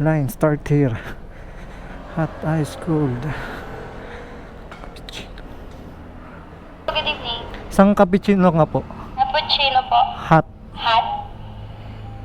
line start here. Hot ice cold. Good evening. Isang cappuccino nga po. Cappuccino po. Hot. Hot.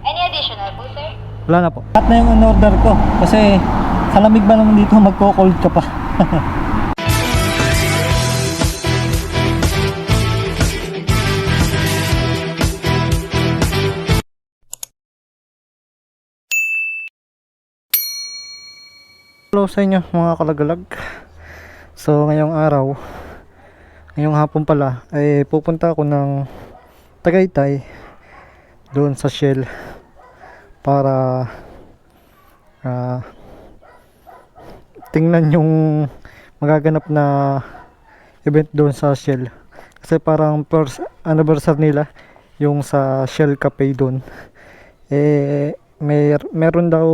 Any additional po, sir? Wala na po. Hot na yung in-order ko. Kasi sa lamig ba naman dito magko-cold ka pa. Hello sa inyo mga kalagalag. So ngayong araw, ngayong hapon pala ay pupunta ako ng Tagaytay doon sa Shell para tingnan yung magaganap na event doon sa Shell. Kasi parang first anniversary nila yung sa Shell Cafe doon. Meron daw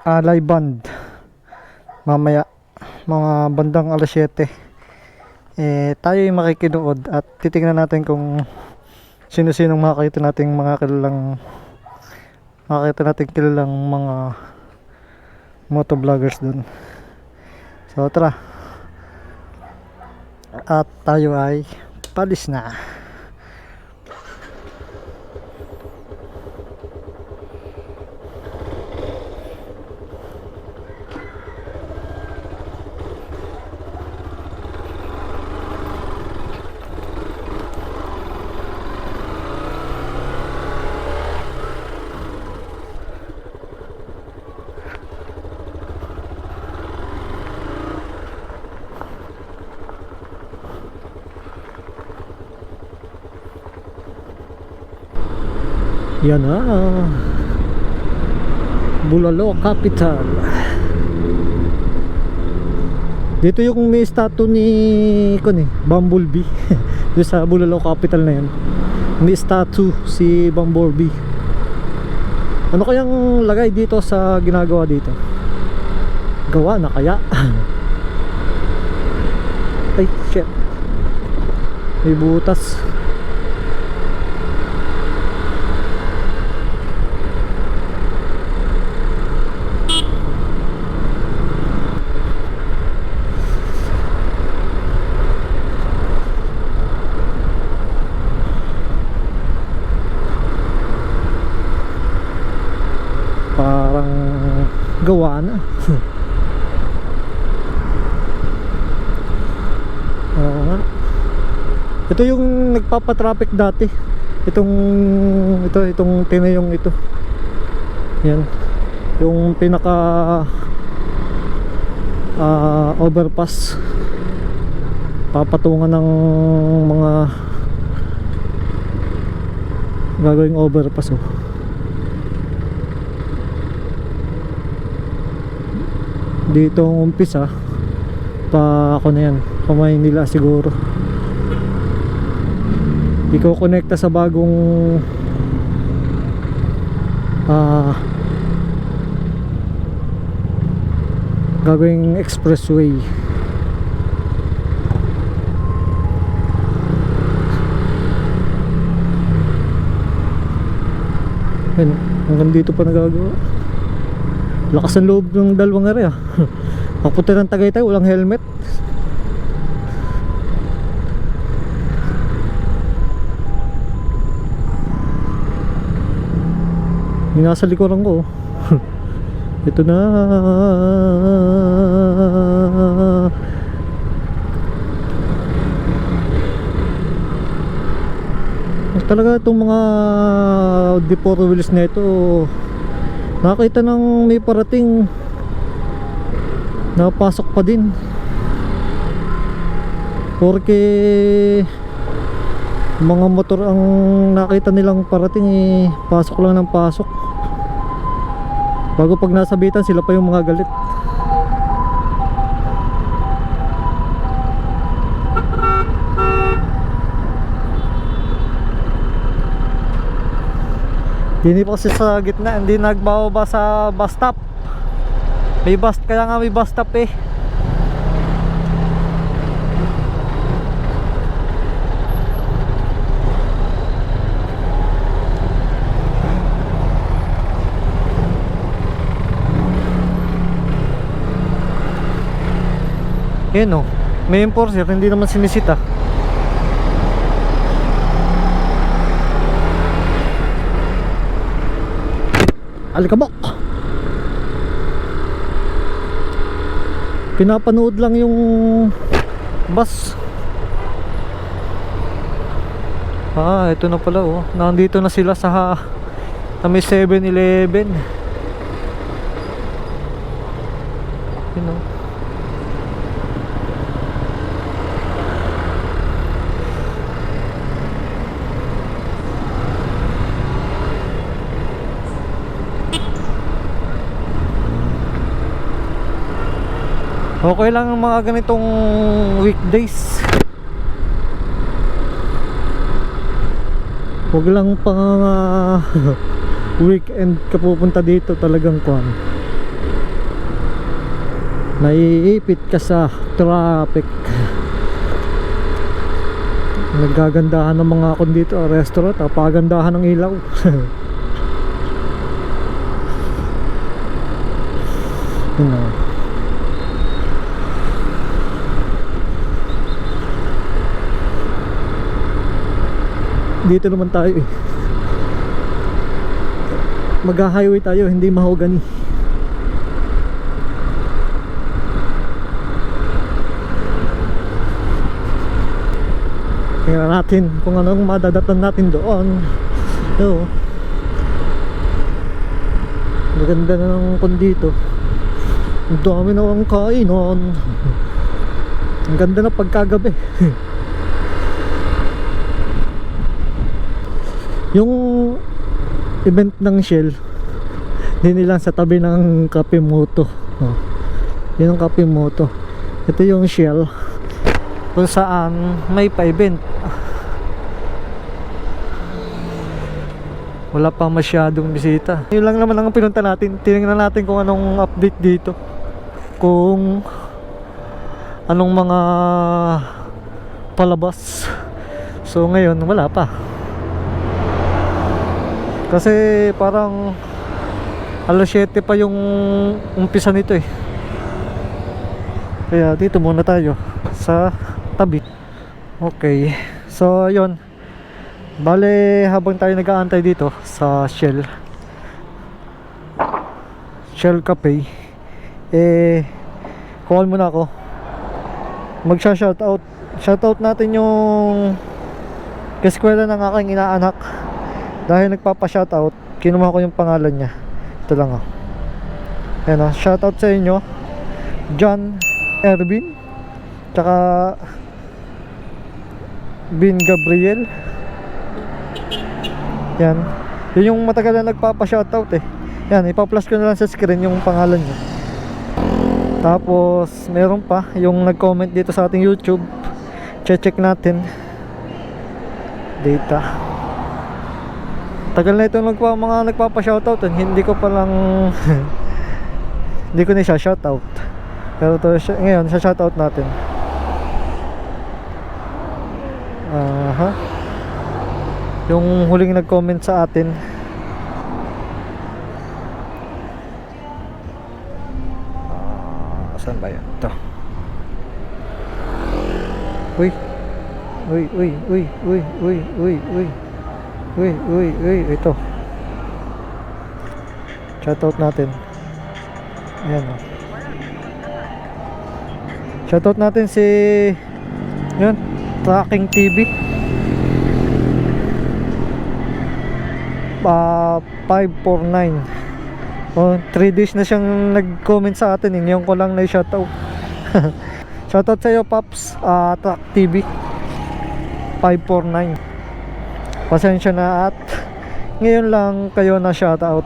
live band mamaya mga bandang alas 7. Tayo yung makikinood at titingnan natin kung sino-sinong makakita nating mga kilalang mga motovloggers dun. So tara, at tayo ay palis na. Yan na, Bulalo Capital. Dito yung may statue ni Bumblebee. Doon sa Bulalo Capital na yan may statue si Bumblebee. Ano kayang lagay dito sa ginagawa dito? Gawa na kaya? Ay shit, may butas. Parang gawa na. Oo nga. Ito yung nagpapatraffic dati. Itong tinayong ito. Yan. Yung pinaka overpass. Papatungan ng mga gagawing overpass. Dito ang umpisa pa ako na yan, kamay nila siguro. Iko-connecta sa bagong gagawing expressway. Yan, hanggang dito pa nagagawa. Lakas ang loob ng dalawang area. Papunta ng Tagaytay, walang helmet. Yung nasa likuran ko. Ito na. Talaga itong mga D4 wheels na ito, nakita ng may parating, napasok pa din. Porque mga motor ang nakita nilang parating, pasok lang ng pasok. Bago pag nasabitan sila pa yung mga galit. Hindi pa kasi sa gitna, hindi nagbababa sa bus stop. May bus, kaya nga may bus stop eh. Yan o, may enforcer, hindi naman sinisita. Alikabok! Pinapanood lang yung bus. Ito na pala oh. Nandito na sila sa may 7-Eleven. You know. Okay lang ang mga ganitong weekdays. Huwag lang pang weekend ka pupunta dito, talagang kwan. Naiipit ka sa traffic. Naggagandahan ng mga kon dito, restaurant, pagandahan ng ilaw. You know. Dito naman tayo eh. Mag-highway tayo, hindi mahogany. Tingnan natin kung anong madadatan natin doon. So, maganda na ng kon dito. Ang dami na ang kainan. Ang ganda na pagkagabi. Yung event ng Shell, din nilang sa tabi ng Kapimoto. Yun ang Kapimoto. Ito yung Shell kung saan may pa-event. Wala pa masyadong bisita. Yun lang naman ang pinunta natin. Tinignan natin kung anong update dito, kung anong mga palabas. So ngayon wala pa, kasi parang alas 7 pa yung umpisa nito eh. Kaya dito muna tayo sa tabi. Okay, so yun, bale habang tayo nag-aantay dito sa Shell Cafe, call muna ako. Shoutout natin yung kaskwela ng aking inaanak. Dahil nagpapa-shoutout, kinuha ko yung pangalan niya. Ito lang oh. Ayan oh, shoutout sa inyo, John Ervin, tsaka Bin Gabriel. Yan. Yun yung matagal na nagpapa-shoutout eh. Yan, ipa-plus ko na lang sa screen yung pangalan niya. Tapos, meron pa yung nag-comment dito sa ating YouTube. Check natin. Data. Tagal na ito mga nagpapa-shoutout, hindi ko pa lang hindi ko na siya shoutout. Pero to, ngayon sa shoutout natin. Yung huling nag-comment sa atin, saan ba yan? Ito. Uy, ito. Shoutout natin. Ayan o. Shoutout natin si yan, Tracking TV. 549. 3 days na siyang nag-comment sa atin. Ngayon ko lang na shoutout. Shoutout sa iyo, Paps. Track TV 549. Pasensya na at ngayon lang kayo na shoutout.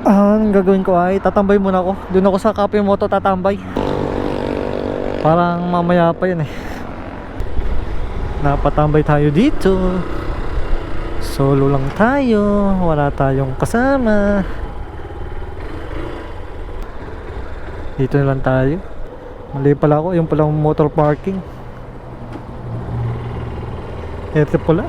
Ang gagawin ko ay tatambay muna ako. Doon ako sa Kapimoto tatambay. Parang mamaya pa yun eh. Napatambay tayo dito. Solo lang tayo, wala tayong kasama. Dito na lang tayo. Mali pala ako, yung palang motor parking. Ito pala.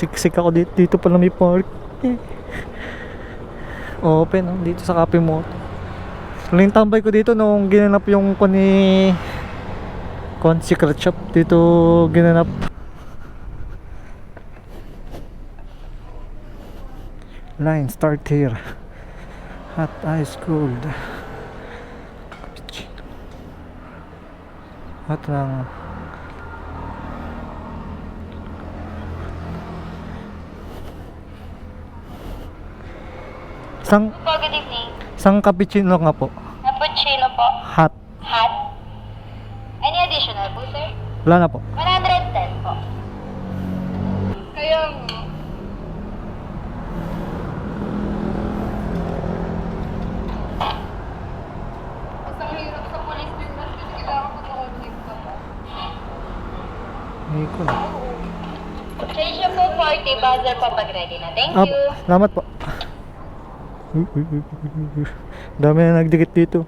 Siksik ako dito. Dito pala may park. Open, oh, dito sa Cafe Moto. Yung tambay ko dito nung ginanap yung secret shop. Dito ginanap. Line start here. Hot ice cold. Cappuccino. Hot lang. Po, good evening. Isang cappuccino nga po. Cappuccino po. Hot. Hot. Any additional po, sir? Wala na po. 110 po. Kaya Isang hirap sa police din kasi kailangan ko sa object ka po. Hindi ko na. Change na po 40, buzzer po pag ready na. Thank Ah, you. salamat po. Dami na nagdikit dito.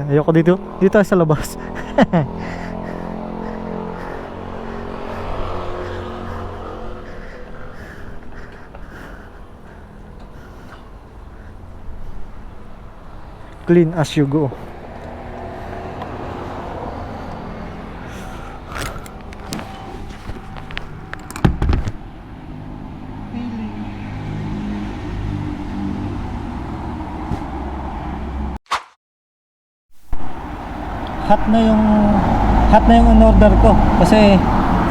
Ayoko dito. Dito tayo sa labas. Clean as you go. Hot na yung in-order ko kasi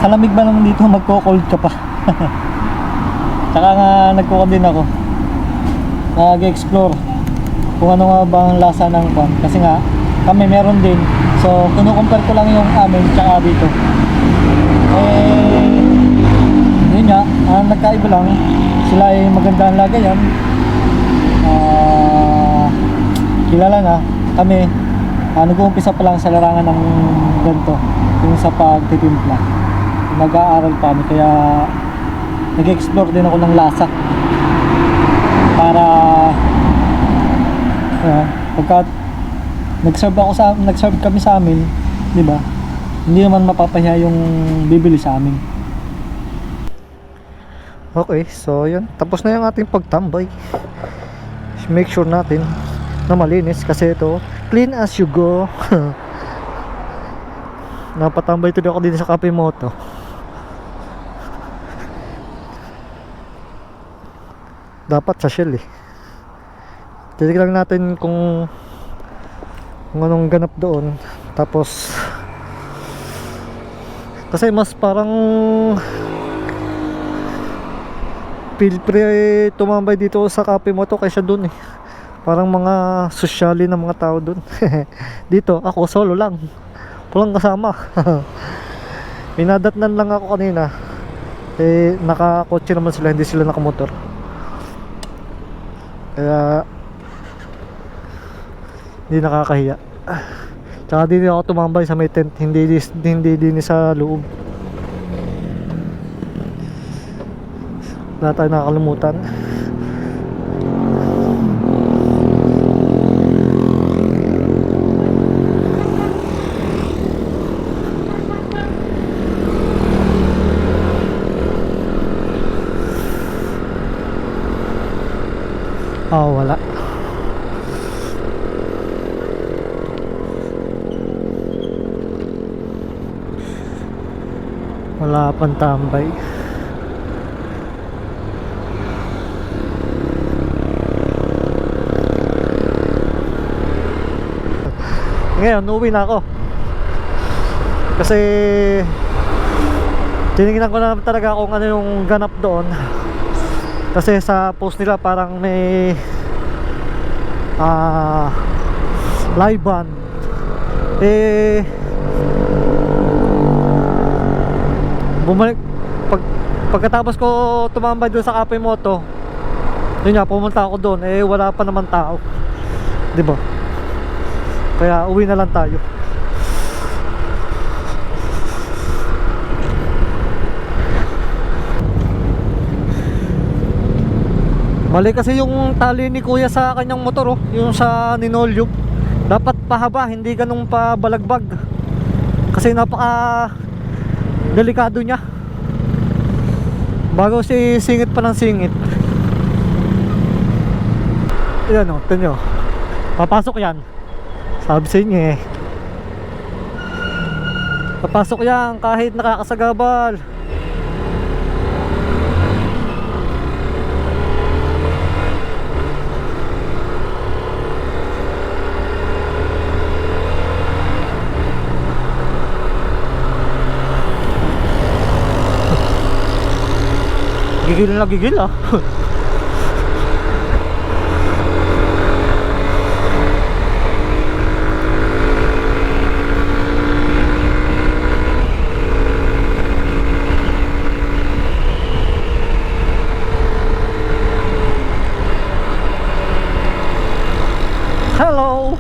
sa lamig ba naman dito magko-cold ka pa. Tsaka nga nagko din ako, nag-explore kung ano nga ba ang lasa ng pan kasi nga kami meron din, so kinukumpare ko lang yung amin tsaka dito. Yun nga, ang nagkaiba lang, sila ay maganda ang lagayan, kilala na kami. Nag-uumpisa pa lang sa larangan ng ganito, yung sa pagtitimpla. Nag-aaral pa kami, kaya nag-explore din ako ng lasa para pagka nag-serve kami sa amin, di ba? Hindi naman mapapahiya yung bibili sa amin. Okay, so yun, tapos na yung ating pagtambay. Make sure natin na malinis kasi ito clean as you go. Napatambay tuloy ako din sa Cafe Moto. Dapat sa Shell eh. Titignan natin kung anong ganap doon. Tapos kasi mas parang feel free tumambay dito sa Cafe Moto kaysa doon eh. Parang mga sosyali ng mga tao doon. Dito ako solo lang, walang kasama. Pinadatnan lang ako kanina, nakakotse naman sila, hindi sila nakamotor, kaya hindi nakakahiya. Tsaka dito ako tumambay sa may tent, hindi din sa loob. Wala tayo nakakalimutan. Wala. Wala pang tambay. Ngayon, uuwi na ako. Kasi tinignan ko na talaga kung ano yung ganap doon. Kasi sa post nila parang may live band. Bumalik pagkatapos ko tumambay doon sa Cafe Moto. Yun nga, pumunta ako doon, wala pa naman tao. 'Di ba? Kaya uwi na lang tayo. Mali kasi yung tali ni kuya sa kanyang motor, yung sa ninolyo. Dapat pahaba, hindi ganun pa balagbag. Kasi napaka delikado niya. Bago si singit pa ng singit. Ayan o, ito nyo. Papasok yan. Sabi sa inyo eh. Papasok yan kahit nakakasagabal. Gigil na gigil ah. Hello.